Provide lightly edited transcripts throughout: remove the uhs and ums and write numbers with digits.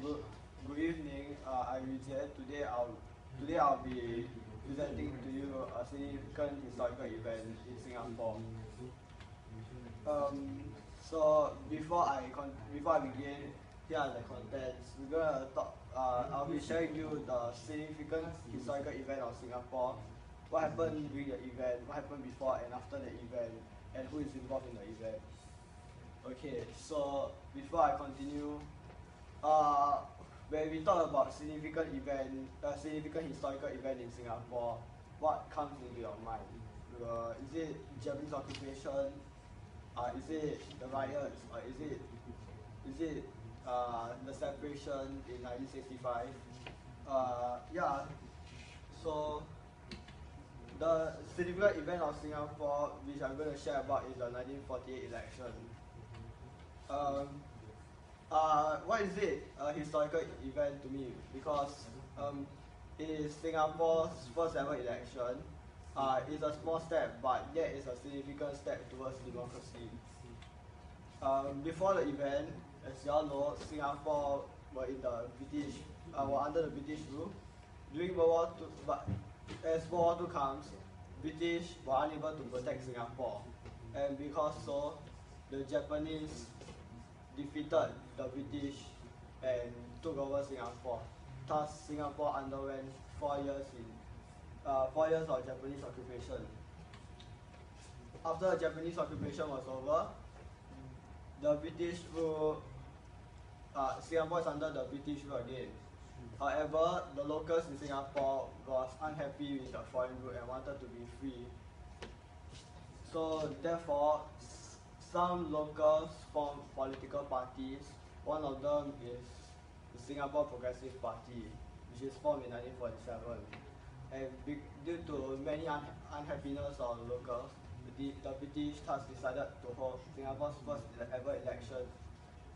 Good, good evening. I'm LeongYuJie. Today I'll be presenting to you a significant historical event in Singapore. Before I begin, here are the contents. We're gonna talk. I'll be sharing you the significant historical event of Singapore, what happened during the event, what happened before and after the event, and who is involved in the event. Okay, so before I continue, when we talk about significant historical event in Singapore, what comes into your mind? Is it Japanese occupation? Is it the riots? Or is it the separation in 1965? Yeah. So the significant event of Singapore, which I'm going to share about, is the 1948 election. Why is it a historical event to me? Because it is Singapore's first ever election. It's a small step, but yet it's a significant step towards democracy. Before the event, as you all know, Singapore were under the British rule. During World War II, but as World War II comes, British were unable to protect Singapore, and because so, the Japanese defeated the British and took over Singapore. Thus, Singapore underwent 4 years of Japanese occupation. After the Japanese occupation was over, the British rule. Singapore is under the British rule again. However, the locals in Singapore was unhappy with the foreign rule and wanted to be free. So therefore, some locals formed political parties. One of them is the Singapore Progressive Party, which is formed in 1947. And due to many unhappiness of locals, the British thus decided to hold Singapore's first ever election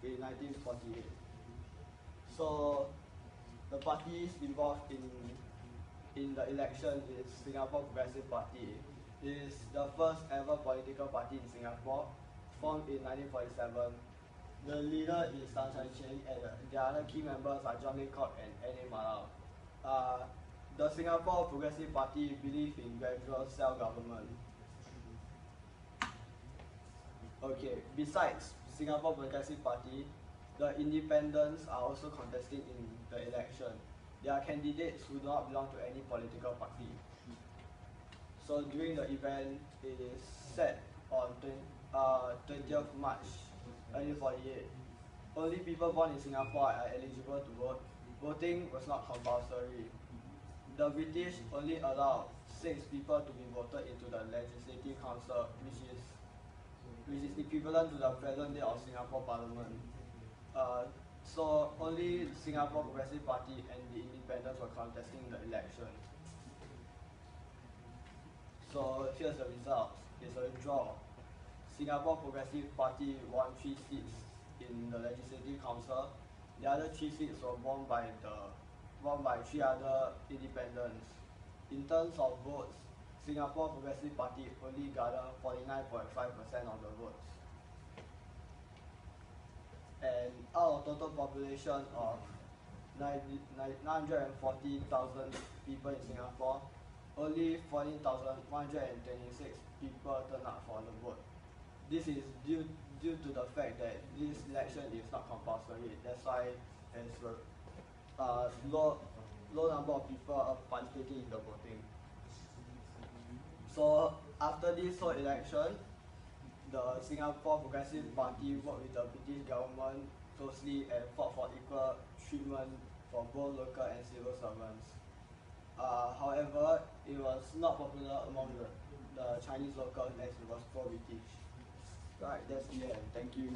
in 1948. So the parties involved in the election is Singapore Progressive Party. It is the first ever political party in Singapore, formed in 1947. The leader is Tan Chai Cheng, and the other key members are John Laycock and N.A. Malau. The Singapore Progressive Party believes in gradual self-government. Okay, besides Singapore Progressive Party, the independents are also contesting in the election. They are candidates who do not belong to any political party. So during the event, it is set on 20th March 1948. Only people born in Singapore are eligible to vote. Voting was not compulsory. The British only allowed 6 people to be voted into the Legislative Council, which is equivalent to the present day of Singapore Parliament. So only Singapore Progressive Party and the independents were contesting the election. So here's the results. It's a draw. Singapore Progressive Party won 3 seats in the Legislative Council. The other 3 seats were won by 3 other independents. In terms of votes, Singapore Progressive Party only gathered 49.5% of the votes. And out of total population of 940,000 people in Singapore, only 14,126 people turned out for the vote. This is due to the fact that this election is not compulsory. That's why there's a low number of people participating in the voting. So after this whole election, the Singapore Progressive Party worked with the British government closely and fought for equal treatment for both local and civil servants. However, it was not popular among the Chinese locals as it was pro-British. Right, that's the end. Thank you.